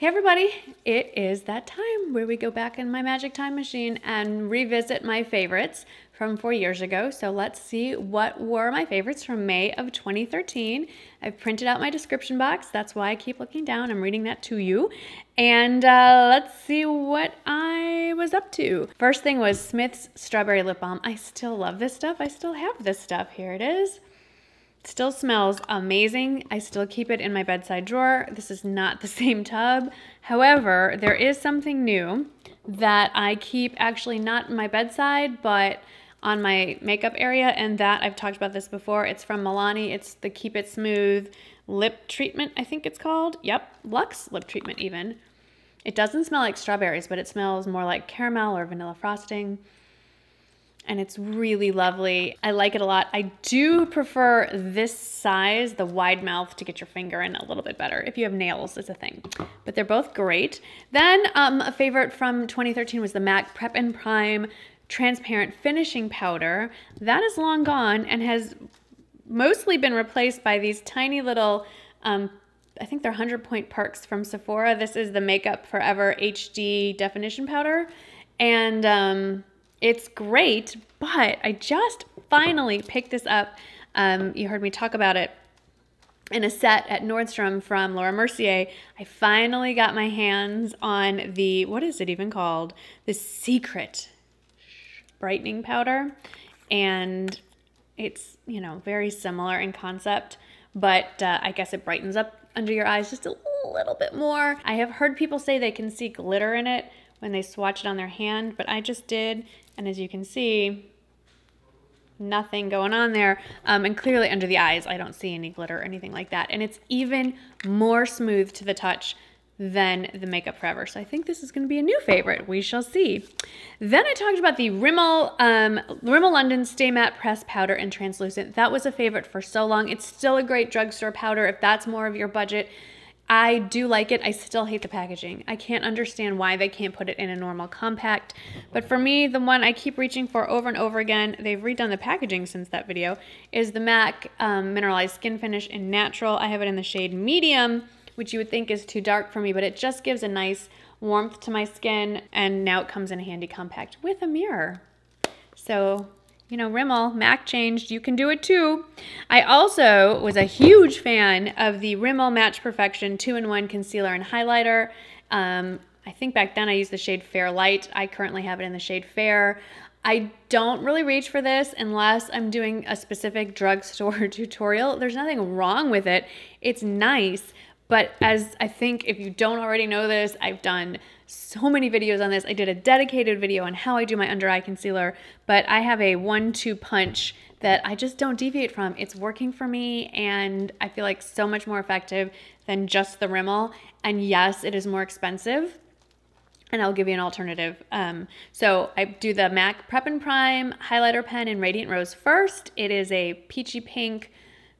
Hey everybody, it is that time where we go back in my magic time machine and revisit my favorites from 4 years ago. So let's see what were my favorites from May of 2013. I've printed out my description box. That's why I keep looking down. I'm reading that to you. And let's see what I was up to. First thing was Smith's Strawberry Lip Balm. I still love this stuff. I still have this stuff. Here it is. Still smells amazing. I still keep it in my bedside drawer. This is not the same tub. However, there is something new that I keep actually not in my bedside, but on my makeup area, and that I've talked about this before. It's from Marnie. It's the Keep It Smooth lip treatment, I think it's called. Yep, Luxe lip treatment even. It doesn't smell like strawberries, but it smells more like caramel or vanilla frosting. And it's really lovely. I like it a lot. I do prefer this size, the wide mouth, to get your finger in a little bit better if you have nails is a thing. But they're both great. Then a favorite from 2013 was the MAC Prep and Prime Transparent Finishing Powder. That is long gone and has mostly been replaced by these tiny little, I think they're 100-point perks from Sephora. This is the Makeup Forever HD Definition Powder. And it's great, but I just finally picked this up. You heard me talk about it in a set at Nordstrom from Laura Mercier. I finally got my hands on the, what is it even called? The Secret Brightening Powder. And it's, you know, very similar in concept, but I guess it brightens up under your eyes just a little bit more. I have heard people say they can see glitter in it when they swatch it on their hand, but I just did. And as you can see, nothing going on there. And clearly under the eyes, I don't see any glitter or anything like that. And it's even more smooth to the touch than the Makeup Forever. So I think this is going to be a new favorite. We shall see. Then I talked about the Rimmel London Stay Matte Press Powder in Translucent. That was a favorite for so long. It's still a great drugstore powder if that's more of your budget. I do like it. I still hate the packaging. I can't understand why they can't put it in a normal compact. But for me, the one I keep reaching for over and over again, they've redone the packaging since that video, is the MAC Mineralized Skin Finish in Natural. I have it in the shade Medium, which you would think is too dark for me, but it just gives a nice warmth to my skin. And now it comes in a handy compact with a mirror. So, you know, Rimmel, MAC changed. You can do it too. I also was a huge fan of the Rimmel Match Perfection 2-in-1 Concealer and Highlighter. I think back then I used the shade Fair Light. I currently have it in the shade Fair. I don't really reach for this unless I'm doing a specific drugstore tutorial. There's nothing wrong with it. It's nice. But as I think if you don't already know this, I've done so many videos on this. I did a dedicated video on how I do my under eye concealer, but I have a 1-2 punch that I just don't deviate from. It's working for me, and I feel like so much more effective than just the Rimmel. And yes, it is more expensive, and I'll give you an alternative. So I do the MAC Prep and Prime Highlighter Pen in Radiant Rose first. It is a peachy pink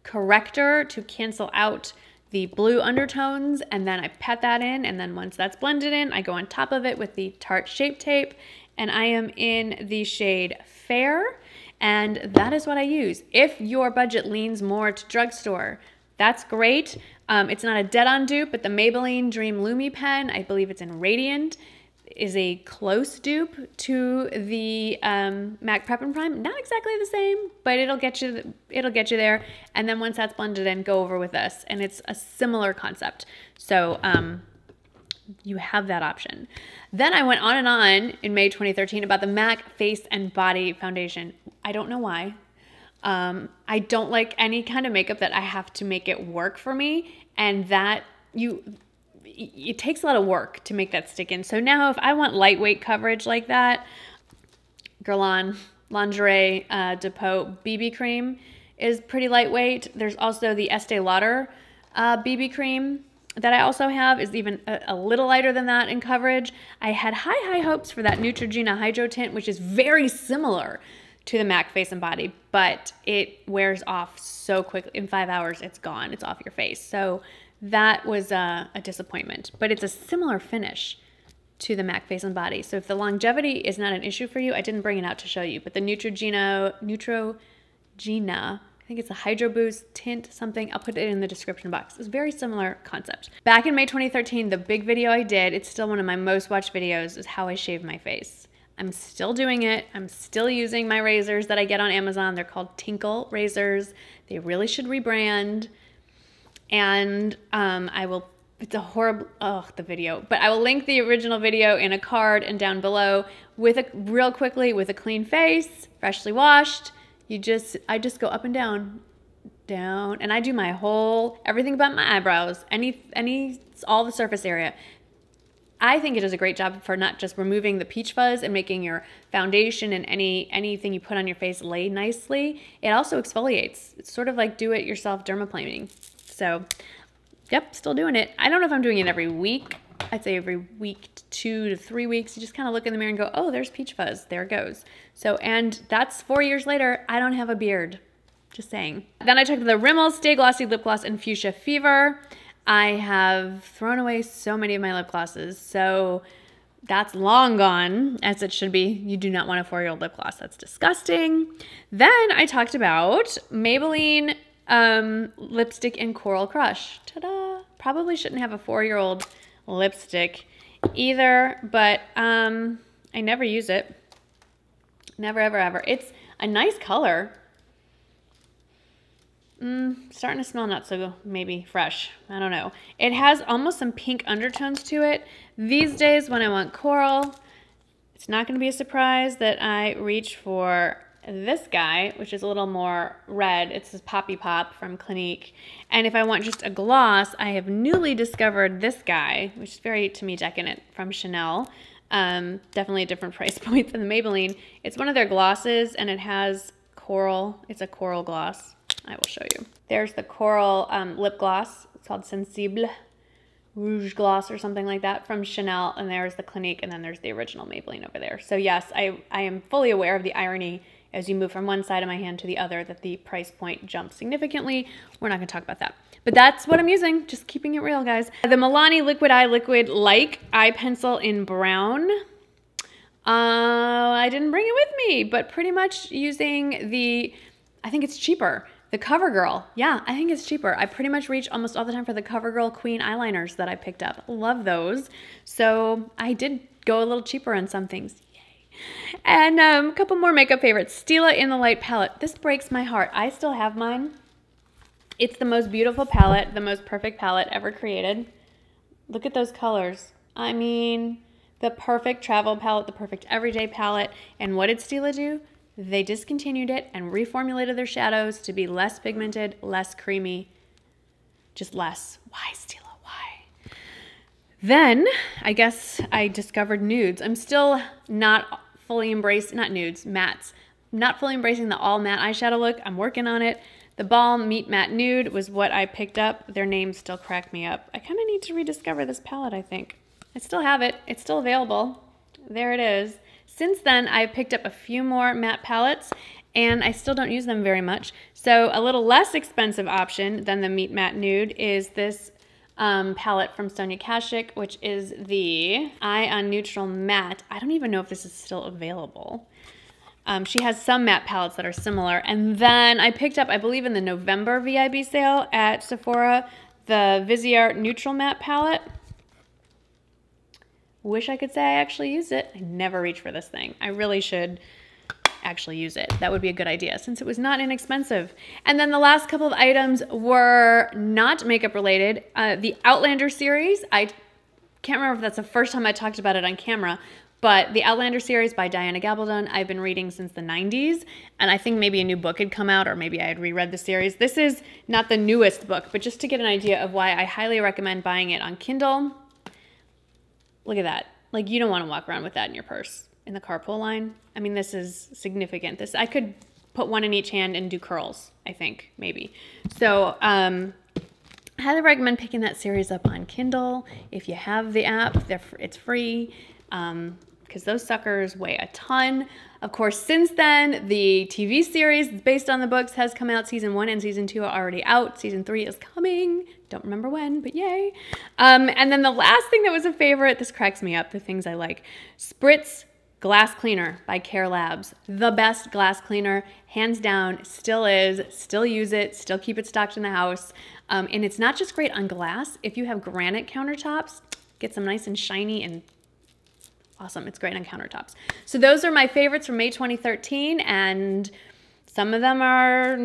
corrector to cancel out the blue undertones, and then I pat that in, and then once that's blended in, I go on top of it with the Tarte Shape Tape, and I am in the shade Fair, and that is what I use. If your budget leans more to drugstore, that's great. It's not a dead-on dupe, but the Maybelline Dream Lumi pen, I believe it's in Radiant, is a close dupe to the MAC Prep and Prime. Not exactly the same, but it'll get you there. And then once that's blended in, go over with this, and it's a similar concept. So you have that option. Then I went on and on in May 2013 about the MAC Face and Body Foundation. I don't know why. I don't like any kind of makeup that I have to make it work for me, and that it takes a lot of work to make that stick in. So now if I want lightweight coverage like that, Guerlain Lingerie Depot BB cream is pretty lightweight. There's also the Estee Lauder BB cream that I also have, is even a little lighter than that in coverage. I had high hopes for that Neutrogena Hydro Tint, which is very similar to the MAC Face and Body, but it wears off so quickly. In 5 hours, it's gone. It's off your face. So that was a disappointment, but it's a similar finish to the MAC Face and Body. So if the longevity is not an issue for you, I didn't bring it out to show you, but the Neutrogena think it's a Hydro Boost tint something. I'll put it in the description box. It's a very similar concept. Back in May 2013, the big video I did, it's still one of my most watched videos, is how I shave my face. I'm still doing it. I'm still using my razors that I get on Amazon. They're called Tinkle razors. They really should rebrand. And I will, it's a horrible, the video, but I will link the original video in a card and down below with real quickly with a clean face, freshly washed. I just go up and down, and I do my whole, everything but my eyebrows, all the surface area. I think it does a great job for not just removing the peach fuzz and making your foundation and anything you put on your face lay nicely. It also exfoliates. It's sort of like do-it-yourself dermaplaning. So, yep, still doing it. I don't know if I'm doing it every week. I'd say every week, 2 to 3 weeks. You just kind of look in the mirror and go, oh, there's peach fuzz. There it goes. So, and that's 4 years later. I don't have a beard. Just saying. Then I took the Rimmel Stay Glossy Lip Gloss in Fuchsia Fever. I have thrown away so many of my lip glosses, so that's long gone, as it should be. You do not want a 4-year-old lip gloss. That's disgusting. Then I talked about Maybelline lipstick in Coral Crush. Ta-da! Probably shouldn't have a 4-year-old lipstick either, but I never use it. Never, ever, ever. It's a nice color. Starting to smell not so maybe fresh. I don't know. It has almost some pink undertones to it. These days when I want coral, it's not going to be a surprise that I reach for this guy, which is a little more red. It's this Poppy Pop from Clinique. And if I want just a gloss, I have newly discovered this guy, which is very, to me, decadent, from Chanel. Definitely a different price point than the Maybelline. It's one of their glosses, and it has coral. It's a coral gloss. I will show you. There's the coral lip gloss. It's called Sensible Rouge Gloss or something like that from Chanel. And there's the Clinique, and then there's the original Maybelline over there. So yes, I am fully aware of the irony as you move from one side of my hand to the other that the price point jumps significantly. We're not going to talk about that. But that's what I'm using. Just keeping it real, guys. The Milani Liquid Eye Liquid Like Eye Pencil in brown. I didn't bring it with me, but pretty much using the, I think it's cheaper. The CoverGirl. Yeah, I think it's cheaper. I pretty much reach almost all the time for the CoverGirl Queen eyeliners that I picked up. Love those. So I did go a little cheaper on some things. Yay. And a couple more makeup favorites. Stila in the Light palette. This breaks my heart. I still have mine. It's the most beautiful palette, the most perfect palette ever created. Look at those colors. I mean, the perfect travel palette, the perfect everyday palette. And what did Stila do? They discontinued it and reformulated their shadows to be less pigmented, less creamy, just less. Why, Stila? Why? Then, I guess I discovered nudes. I'm still not fully embraced, not nudes, mattes. Not fully embracing the all matte eyeshadow look. I'm working on it. The Balm Meet Matte Nude was what I picked up. Their names still crack me up. I kind of need to rediscover this palette, I think. I still have it. It's still available. There it is. Since then, I've picked up a few more matte palettes, and I still don't use them very much. So a little less expensive option than the Meet Matte Nude is this palette from Sonia Kashuk, which is the Eye on Neutral Matte. I don't even know if this is still available. She has some matte palettes that are similar. And then I picked up, I believe in the November VIB sale at Sephora, the Viseart Neutral Matte palette. Wish I could say I actually use it. I never reach for this thing. I really should actually use it. That would be a good idea since it was not inexpensive. And then the last couple of items were not makeup related. The Outlander series, I can't remember if that's the first time I talked about it on camera, but the Outlander series by Diana Gabaldon, I've been reading since the 90s, and I think maybe a new book had come out, or maybe I had reread the series. This is not the newest book, but just to get an idea of why I highly recommend buying it on Kindle. Look at that. Like, you don't want to walk around with that in your purse in the carpool line. I mean, this is significant. This, I could put one in each hand and do curls, I think, maybe. So, I highly recommend picking that series up on Kindle. If you have the app, it's free. Because those suckers weigh a ton. Of course, since then, the TV series based on the books has come out. Season 1 and Season 2 are already out. Season 3 is coming. Don't remember when, but yay. And then the last thing that was a favorite, this cracks me up, the things I like. Spritz Glass cleaner by Care Labs. The best glass cleaner, hands down, still is, still use it, still keep it stocked in the house. And it's not just great on glass. If you have granite countertops, get some nice and shiny and awesome. It's great on countertops. So those are my favorites from May 2013, and some of them are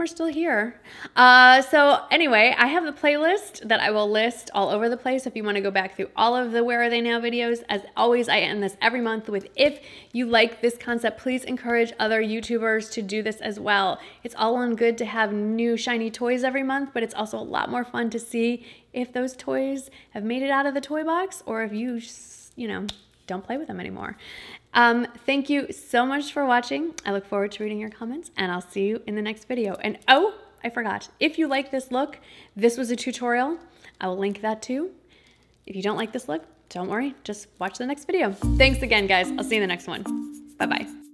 still here. So anyway, I have a playlist that I will list all over the place if you want to go back through all of the Where Are They Now videos. As always, I end this every month with, if you like this concept, please encourage other YouTubers to do this as well. It's all on good to have new shiny toys every month, but it's also a lot more fun to see if those toys have made it out of the toy box, or if you don't play with them anymore. Thank you so much for watching. I look forward to reading your comments, and I'll see you in the next video. And oh, I forgot. If you like this look, this was a tutorial. I will link that too. If you don't like this look, don't worry. Just watch the next video. Thanks again, guys. I'll see you in the next one. Bye-bye.